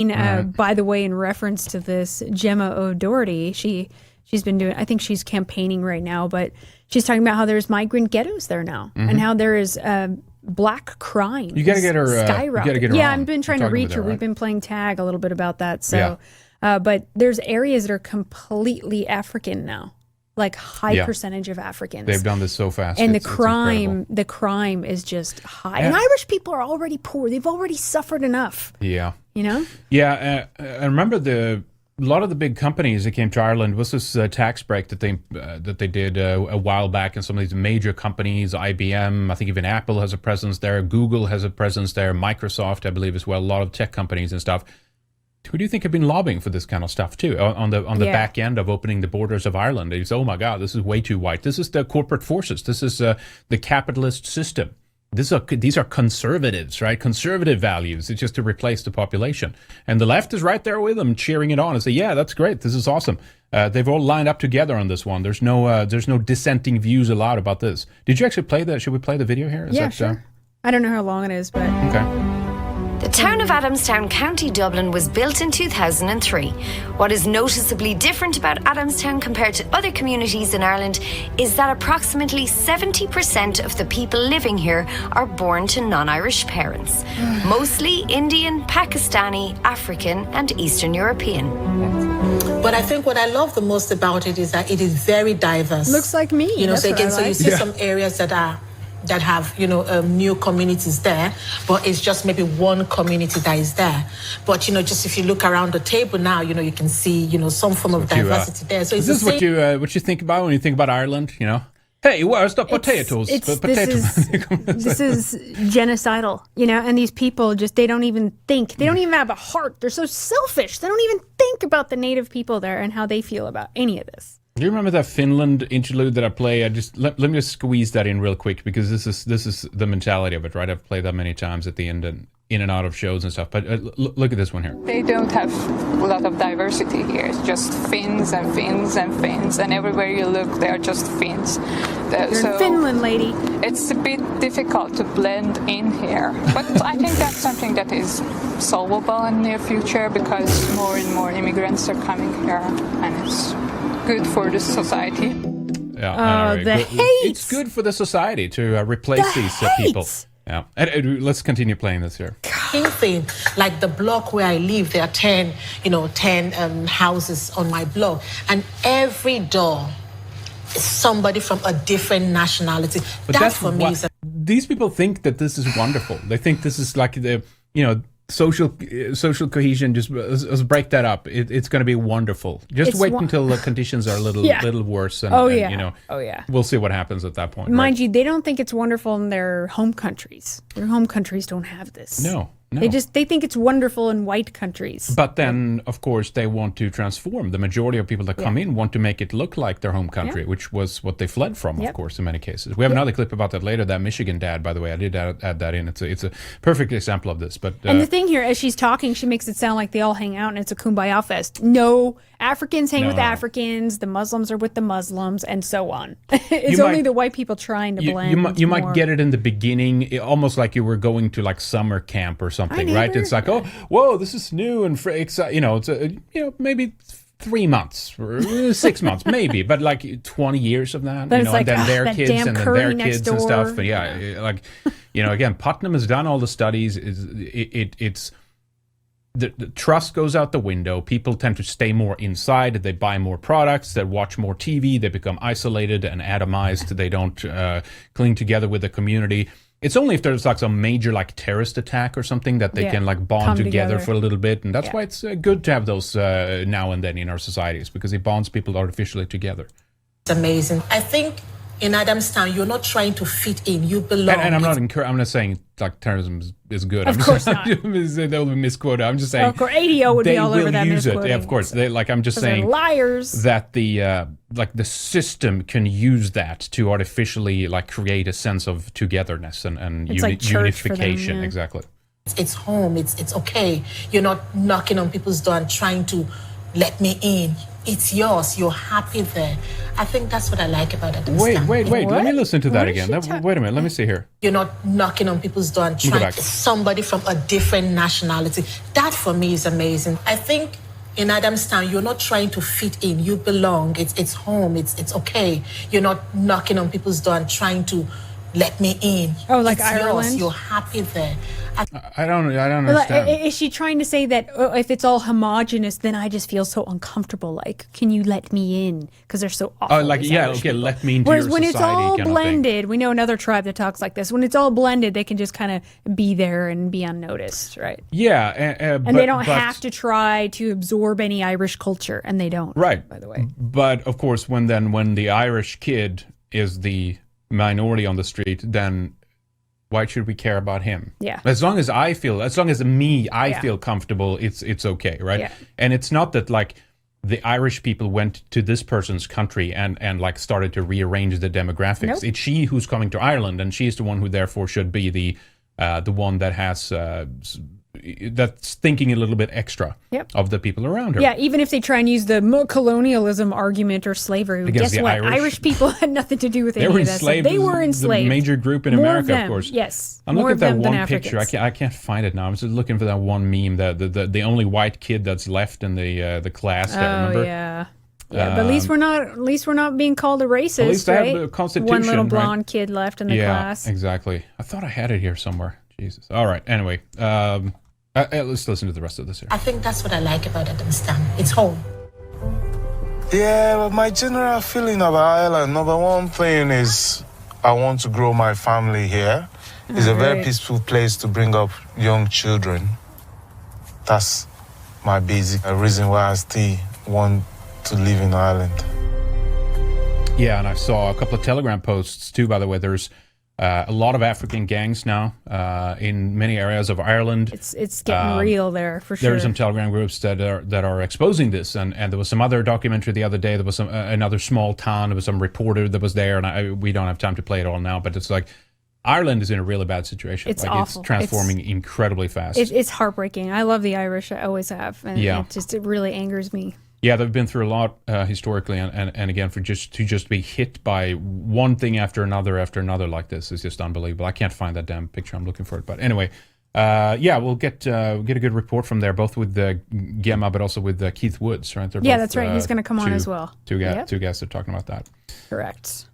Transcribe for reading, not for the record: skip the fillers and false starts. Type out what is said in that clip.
By the way, in reference to this, Gemma O'Doherty, she's been doing, I think she's campaigning right now, but she's talking about how there's migrant ghettos there now and how there is black crime. You got to get her skyrocketing. Yeah, on. I've been trying to reach her. Right? We've been playing tag a little bit about that. So, but there's areas that are completely African now. Like high percentage of Africans. They've done this so fast. And the crime is just high. And Irish people are already poor. They've already suffered enough. Yeah. You know? Yeah. I remember a lot of the big companies that came to Ireland was this tax break that they did a while back, and some of these major companies, IBM, I think even Apple has a presence there, Google has a presence there, Microsoft, I believe as well, a lot of tech companies and stuff. Who do you think have been lobbying for this kind of stuff too? On the back end of opening the borders of Ireland, they say, "Oh my God, this is way too white. This is the corporate forces. This is the capitalist system. These are conservatives, right? Conservative values. It's just to replace the population." And the left is right there with them, cheering it on and say, "Yeah, that's great. This is awesome." They've all lined up together on this one. There's no dissenting views allowed about this. Did you actually play that? Should we play the video here? Sure. I don't know how long it is, but okay. The town of Adamstown, County Dublin, was built in 2003. What is noticeably different about Adamstown compared to other communities in Ireland is that approximately 70% of the people living here are born to non-Irish parents, mostly Indian, Pakistani, African, and Eastern European. But I think what I love the most about it is that it is very diverse. Looks like me. You know, so you see some areas that have, new communities there, but it's just maybe one community that is there. But, just if you look around the table now, you can see, some form of diversity there. So is this what you think about when you think about Ireland, Hey, where's the potatoes? This is genocidal, and these people they don't even think. They don't even have a heart. They're so selfish. They don't even think about the native people there and how they feel about any of this. Do you remember that Finland interlude that I play? Let me just squeeze that in real quick, because this is the mentality of it, right? I've played that many times at the end and in and out of shows and stuff. But look at this one here. They don't have a lot of diversity here. It's just Finns and Finns and Finns, and everywhere you look, they are just Finns. You're in Finland, lady. It's a bit difficult to blend in here, but I think that's something that is solvable in the near future, because more and more immigrants are coming here, and it's good for the society. Yeah, the hate. It's good for the society to replace these people. Yeah, let's continue playing this here. Thing, like the block where I live, there are 10 houses on my block, and every door is somebody from a different nationality. But that's for me. These people think that this is wonderful. They think this is like the social cohesion. Just let's break that up. It's going to be wonderful. Just wait until the conditions are a little worse. And, we'll see what happens at that point. Mind you, they don't think it's wonderful in their home countries. Their home countries don't have this. No. They think it's wonderful in white countries. But then, of course, they want to transform. The majority of people that come in want to make it look like their home country, which was what they fled from, of course, in many cases. We have another clip about that later. That Michigan dad, by the way, I did add that in. It's a perfect example of this. But and the thing here, as she's talking, she makes it sound like they all hang out and it's a kumbaya fest. No, Africans hang with Africans, the Muslims are with the Muslims, and so on. It's only the white people trying to blend. You might get it in the beginning, almost like you were going to like summer camp or something, right? It's like, oh, whoa, this is new and it's maybe 3 months or 6 months, maybe, but like 20 years of that, and then their kids and then their kids and stuff. And again, Putnam has done all the studies. It's the trust goes out the window. People tend to stay more inside. They buy more products. They watch more TV. They become isolated and atomized. They don't cling together with the community. It's only if there's like some major like terrorist attack or something that they can like bond together for a little bit. And that's why it's good to have those now and then in our societies, because it bonds people artificially together. It's amazing. I think in Adamstown, you're not trying to fit in. You belong. And I'm not saying like terrorism is good. Of course not. They'll be misquoted. I'm just saying. Of course, ADO would be all over that misquoting. Yeah, of course. I'm just saying. They're liars. That the system can use that to artificially like create a sense of togetherness and unification. Them, Exactly. It's home. It's okay. You're not knocking on people's door and trying to let me in. it's yours. You're happy there. I think that's what I like about Adamstown. Wait. Let me listen to that What is again. she Wait a minute. Let me see here. You're not knocking on people's door and go trying back. somebody from a different nationality. That for me is amazing. I think in Adamstown, you're not trying to fit in. You belong. It's home. It's okay. You're not knocking on people's door and trying to let me in. Oh, like it's Ireland? yours. You're happy there. I don't Well, understand. is she trying to say that if it's all homogenous, then I just feel so uncomfortable? Like, can you let me in? Because they're so awful. Oh, like, these yeah, Irish okay, people. let me into Whereas your when it's society all kind of thing. blended, we know another tribe that talks like this. When it's all blended, they can just kind of be there and be unnoticed, right? Yeah, And they don't have to try to absorb any Irish culture, and they don't. Right. By the way. But of course, when the Irish kid is the minority on the street, then why should we care about him? Yeah. As long as I feel Yeah. comfortable, it's okay, right? Yeah. And it's not that like the Irish people went to this person's country and like started to rearrange the demographics. Nope. It's she who's coming to Ireland, and she's the one who therefore should be the one that has that's thinking a little bit extra Yep. of the people around her. Yeah, even if they try and use the colonialism argument or slavery, Against guess the what? Irish? People had nothing to do with They any were of that stuff. enslaved. They were The enslaved. major group in More America, them. of course. Yes. I'm More looking of at them that than one picture. Africans. I can't find it now. I'm just looking for that one meme. The only white kid that's left in the class. There, Oh remember? yeah. Yeah, but at least we're not being called a racist, least they have right? the Constitution, One little right? blonde kid left in the Yeah, class. exactly. I thought I had it here somewhere. Jesus. All right. Anyway, let's listen to the rest of this here. I think that's what I like about Adamstown. It's home. Yeah, but my general feeling about Ireland, number one thing is I want to grow my family here. It's a very Right. peaceful place to bring up young children. That's my basic reason why I still want to live in Ireland. Yeah, and I saw a couple of Telegram posts too. By the way, there's a lot of African gangs now in many areas of Ireland. It's getting real there for sure. There are some Telegram groups that are exposing this, and there was some other documentary the other day. There was some another small town. There was some reporter that was there, and we don't have time to play it all now. But it's like Ireland is in a really bad situation. It's like, awful. It's transforming incredibly fast. It's heartbreaking. I love the Irish. I always have. And Yeah. it really angers me. Yeah, they've been through a lot historically, and again, for just be hit by one thing after another like this is just unbelievable. I can't find that damn picture. I'm looking for it, but anyway, yeah, we'll get a good report from there, both with Gemma, but also with Keith Woods, right? They're Yeah, both, that's right. He's going to come on two- as well. Two Yep. guests are talking about that. Correct.